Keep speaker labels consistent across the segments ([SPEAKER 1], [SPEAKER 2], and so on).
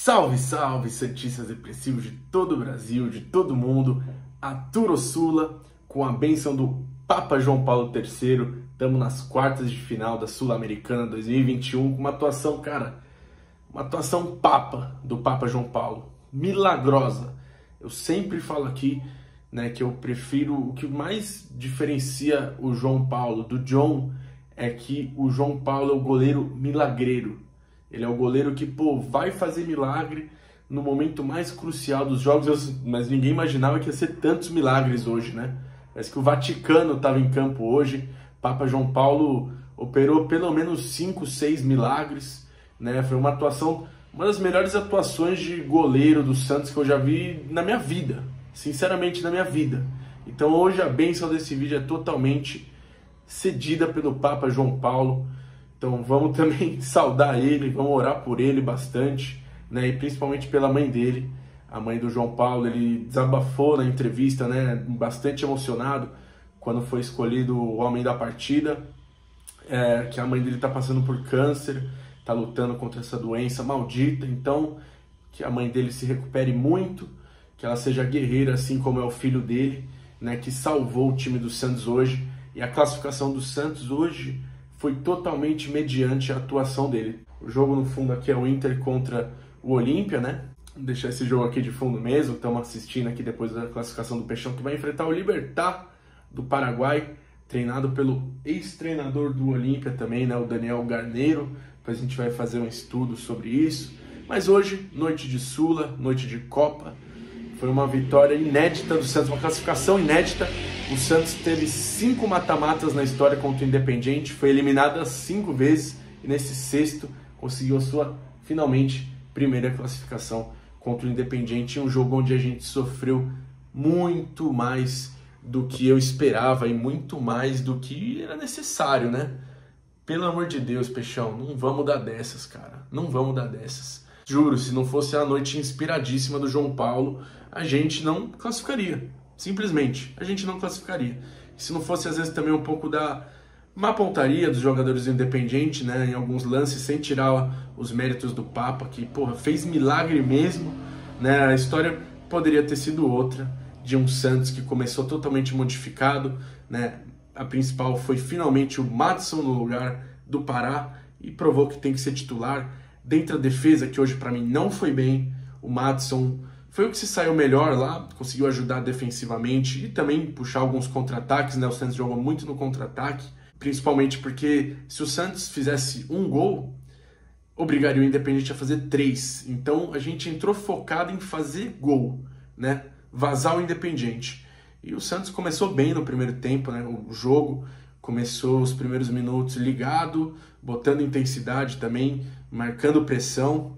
[SPEAKER 1] Salve, salve, santistas depressivos de todo o Brasil, de todo mundo, a Turossula, com a bênção do Papa João Paulo III, estamos nas quartas de final da Sul-Americana 2021, com uma atuação, uma atuação papa do Papa João Paulo, milagrosa. Eu sempre falo aqui, que eu prefiro, o que mais diferencia o João Paulo do John é que o João Paulo é o goleiro milagreiro. Ele é o goleiro que, vai fazer milagre no momento mais crucial dos jogos, mas ninguém imaginava que ia ser tantos milagres hoje, né? Parece que o Vaticano estava em campo hoje, Papa João Paulo operou pelo menos 5, 6 milagres, né? Foi uma atuação, uma das melhores atuações de goleiro do Santos que eu já vi na minha vida, sinceramente na minha vida. Então hoje a bênção desse vídeo é totalmente cedida pelo Papa João Paulo. Então vamos também saudar ele, vamos orar por ele bastante, né? E principalmente pela mãe dele, a mãe do João Paulo. Ele desabafou na entrevista, né? Bastante emocionado quando foi escolhido o homem da partida, que a mãe dele está passando por câncer, está lutando contra essa doença maldita. Então que a mãe dele se recupere muito, que ela seja guerreira assim como é o filho dele, né? Que salvou o time do Santos hoje. E a classificação do Santos hoje foi totalmente mediante a atuação dele. O jogo no fundo aqui é o Inter contra o Olímpia, né? Vou deixar esse jogo aqui de fundo mesmo. Estamos assistindo aqui depois da classificação do Peixão, que vai enfrentar o Libertad do Paraguai, treinado pelo ex-treinador do Olímpia também, né? O Daniel Garneiro. Depois a gente vai fazer um estudo sobre isso. Mas hoje, noite de Sula, noite de Copa, foi uma vitória inédita do Santos, uma classificação inédita. O Santos teve 5 mata-matas na história contra o Independiente, foi eliminado 5 vezes e nesse sexto conseguiu a sua, finalmente, primeira classificação contra o Independiente, em um jogo onde a gente sofreu muito mais do que eu esperava e muito mais do que era necessário, né? Pelo amor de Deus, Peixão, não vamos dar dessas, cara, não vamos dar dessas. Juro, se não fosse a noite inspiradíssima do João Paulo, a gente não classificaria. Simplesmente, a gente não classificaria. E se não fosse, às vezes, também um pouco da má pontaria dos jogadores do Independiente, né? Em alguns lances, sem tirar os méritos do Papa, que, fez milagre mesmo, né? A história poderia ter sido outra, de um Santos que começou totalmente modificado, né? A principal foi finalmente o Madison no lugar do Pará e provou que tem que ser titular. Dentro da defesa, que hoje para mim não foi bem, o Madison foi o que se saiu melhor lá, conseguiu ajudar defensivamente e também puxar alguns contra-ataques, né? O Santos jogou muito no contra-ataque, principalmente porque se o Santos fizesse um gol, obrigaria o Independiente a fazer 3. Então a gente entrou focado em fazer gol, né? Vazar o Independiente. E o Santos começou bem no primeiro tempo, né? O jogo começou os primeiros minutos ligado, botando intensidade também, marcando pressão.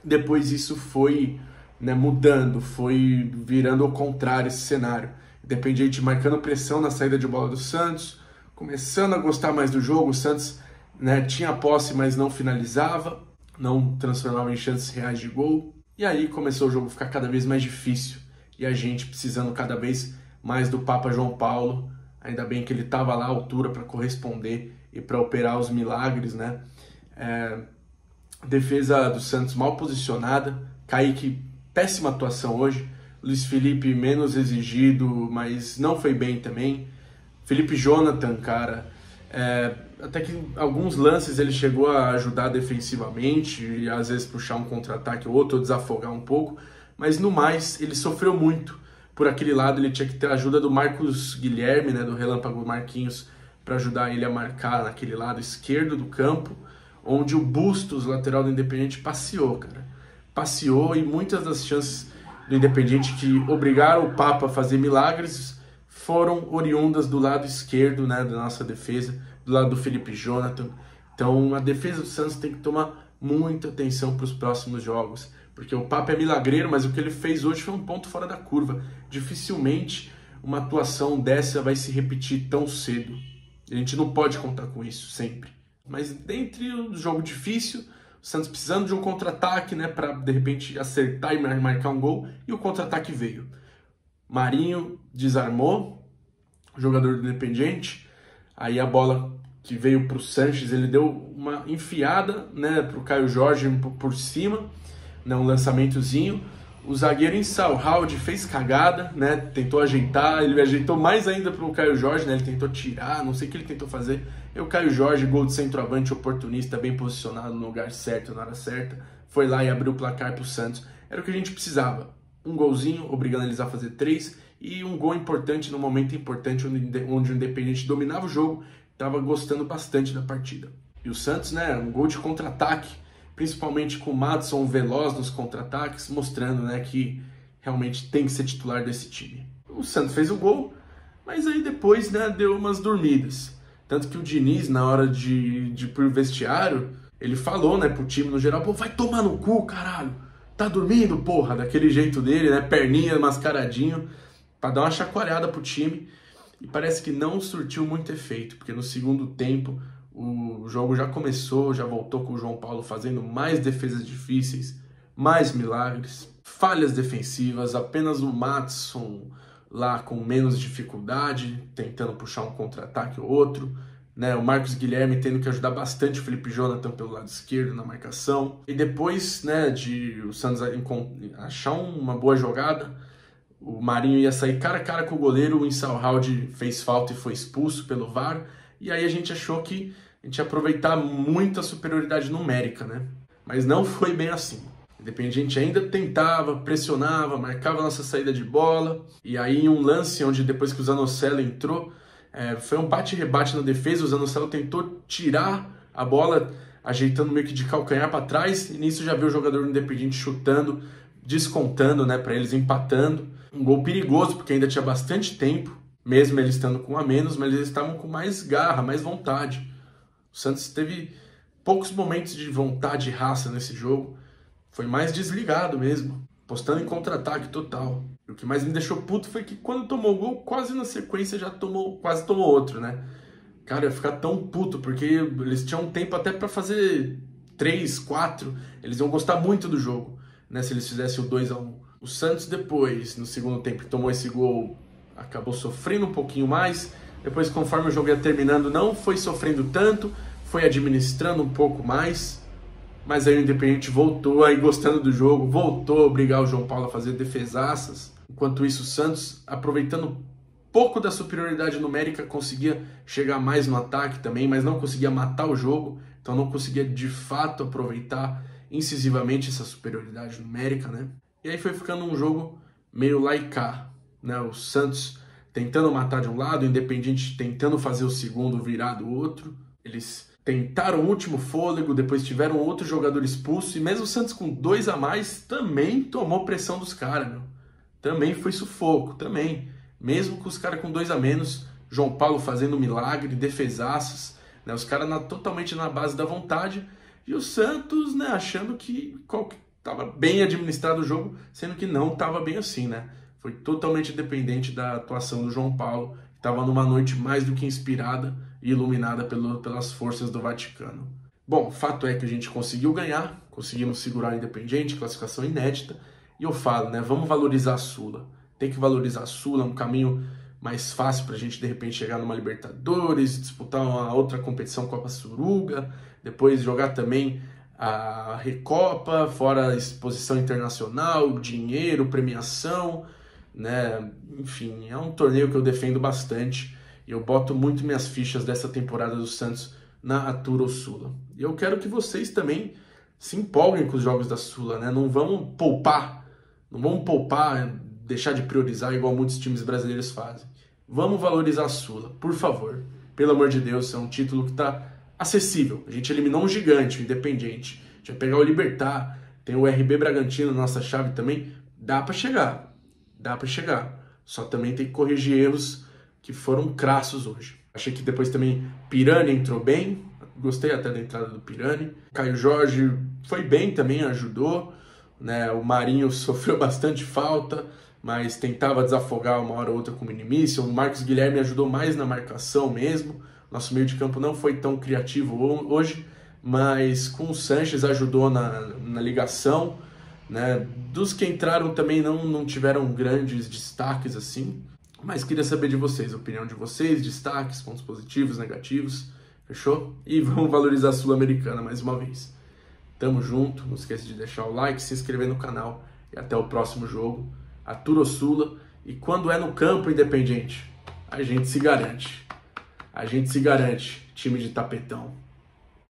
[SPEAKER 1] Depois isso foi, mudando, foi virando ao contrário esse cenário. Independiente marcando pressão na saída de bola do Santos, começando a gostar mais do jogo. O Santos, tinha posse, mas não finalizava, não transformava em chances reais de gol. E aí começou o jogo a ficar cada vez mais difícil. E a gente precisando cada vez mais do Papa João Paulo. Ainda bem que ele estava lá à altura para corresponder e para operar os milagres, né? Defesa do Santos mal posicionada. Kaique, péssima atuação hoje. Luiz Felipe menos exigido, mas não foi bem também. Felipe Jonathan, até que em alguns lances ele chegou a ajudar defensivamente e às vezes puxar um contra-ataque ou outro, ou desafogar um pouco. Mas no mais, ele sofreu muito. Por aquele lado ele tinha que ter a ajuda do Marcos Guilherme, né, do Relâmpago Marquinhos, para ajudar ele a marcar naquele lado esquerdo do campo, onde o Bustos, lateral do Independiente, passeou, Passeou, e muitas das chances do Independiente que obrigaram o Papa a fazer milagres foram oriundas do lado esquerdo, né, da nossa defesa, do lado do Felipe Jonathan. Então a defesa do Santos tem que tomar muita atenção para os próximos jogos, porque o Papa é milagreiro, mas o que ele fez hoje foi um ponto fora da curva. Dificilmente uma atuação dessa vai se repetir tão cedo. A gente não pode contar com isso sempre. Mas dentre o jogo difícil, o Santos precisando de um contra-ataque, para de repente acertar e marcar um gol, e o contra-ataque veio. Marinho desarmou o jogador do Independiente, aí a bola que veio para o Sanches, ele deu uma enfiada, para o Caio Jorge por cima. né, um lançamentozinho. O zagueiro Insalhaldi fez cagada, né? Tentou ajeitar, ele ajeitou mais ainda para o Caio Jorge, né? Ele tentou tirar, não sei o que ele tentou fazer. E o Caio Jorge, gol de centroavante oportunista, bem posicionado no lugar certo, na hora certa, foi lá e abriu o placar para o Santos. Era o que a gente precisava. Um golzinho, obrigando eles a fazer 3, e um gol importante no momento importante, onde o Independente dominava o jogo, estava gostando bastante da partida. E o Santos, né? Um gol de contra-ataque, principalmente com o Madison veloz nos contra-ataques, mostrando, né, que realmente tem que ser titular desse time. O Santos fez o gol, mas aí depois, né, deu umas dormidas. Tanto que o Diniz, na hora de ir pro vestiário, ele falou, né, pro time no geral, pô, vai tomar no cu, caralho, tá dormindo, porra, daquele jeito dele, né, perninha mascaradinho, pra dar uma chacoalhada pro time. E parece que não surtiu muito efeito, porque no segundo tempo o jogo já começou, já voltou com o João Paulo fazendo mais defesas difíceis, mais milagres, falhas defensivas, apenas o Madison lá com menos dificuldade, tentando puxar um contra-ataque ou outro, né? O Marcos Guilherme tendo que ajudar bastante o Felipe Jonathan pelo lado esquerdo na marcação. E depois, né, de o Santos achar uma boa jogada, o Marinho ia sair cara a cara com o goleiro, o Insalhaldi fez falta e foi expulso pelo VAR, e aí a gente achou que a gente ia aproveitar muito a superioridade numérica, né? Mas não foi bem assim. O Independiente ainda tentava, pressionava, marcava a nossa saída de bola, e aí em um lance onde depois que o Zanocelo entrou, foi um bate-rebate na defesa, o Zanocelo tentou tirar a bola, ajeitando meio que de calcanhar para trás, e nisso já viu o jogador do Independiente chutando, descontando, né, para eles empatando. Um gol perigoso, porque ainda tinha bastante tempo, mesmo eles estando com um a menos, mas eles estavam com mais garra, mais vontade. O Santos teve poucos momentos de vontade e raça nesse jogo. Foi mais desligado mesmo, postando em contra-ataque total. E o que mais me deixou puto foi que quando tomou o gol, quase na sequência já quase tomou outro, né? Cara, eu ia ficar tão puto, porque eles tinham tempo até para fazer 3, 4. Eles iam gostar muito do jogo, né? Se eles fizessem o 2-1. O Santos depois, no segundo tempo, que tomou esse gol, acabou sofrendo um pouquinho mais. Depois, conforme o jogo ia terminando, não foi sofrendo tanto, foi administrando um pouco mais. Mas aí o Independiente voltou aí gostando do jogo, voltou a obrigar o João Paulo a fazer defesaças. Enquanto isso, o Santos, aproveitando pouco da superioridade numérica, conseguia chegar mais no ataque também, mas não conseguia matar o jogo. Então não conseguia de fato aproveitar incisivamente essa superioridade numérica, né? E aí foi ficando um jogo meio lá e cá, né? O Santos tentando matar de um lado, o Independiente tentando fazer o segundo virar do outro. Eles tentaram o último fôlego, depois tiveram outro jogador expulso, e mesmo o Santos com 2 a mais, também tomou pressão dos caras, meu. Também foi sufoco, também. Mesmo com os caras com 2 a menos, João Paulo fazendo milagre, defesaças, né? Os caras totalmente na base da vontade, e o Santos, né, achando que estava bem administrado o jogo, sendo que não estava bem assim, né? Foi totalmente dependente da atuação do João Paulo, que estava numa noite mais do que inspirada e iluminada pelas forças do Vaticano. Bom, fato é que a gente conseguiu ganhar, conseguimos segurar o Independiente, classificação inédita, e eu falo, né, vamos valorizar a Sula. Tem que valorizar a Sula, é um caminho mais fácil para a gente, de repente, chegar numa Libertadores, disputar uma outra competição, Copa Suruga, depois jogar também a Recopa, fora a exposição internacional, dinheiro, premiação, né? Enfim, é um torneio que eu defendo bastante e eu boto muito minhas fichas dessa temporada do Santos na Aturo Sula. E eu quero que vocês também se empolguem com os jogos da Sula, né? Não vamos poupar, deixar de priorizar igual muitos times brasileiros fazem. Vamos valorizar a Sula, por favor. Pelo amor de Deus, é um título que está acessível. A gente eliminou um gigante, o Independiente. A gente vai pegar o Libertad, tem o RB Bragantino na nossa chave também. Dá para chegar. Só também tem que corrigir erros que foram crassos hoje. Achei que depois também Pirani entrou bem. Gostei até da entrada do Pirani. Caio Jorge foi bem também, ajudou, né? O Marinho sofreu bastante falta, mas tentava desafogar uma hora ou outra com o minimício. O Marcos Guilherme ajudou mais na marcação mesmo. Nosso meio de campo não foi tão criativo hoje, mas com o Sanches ajudou na ligação, né? Dos que entraram também não tiveram grandes destaques assim, mas queria saber de vocês, a opinião de vocês, destaques, pontos positivos, negativos, fechou? E vamos valorizar a Sul-Americana mais uma vez. Tamo junto, não esqueça de deixar o like, se inscrever no canal e até o próximo jogo. A Turossula, e quando é no campo Independente, a gente se garante. A gente se garante, time de tapetão.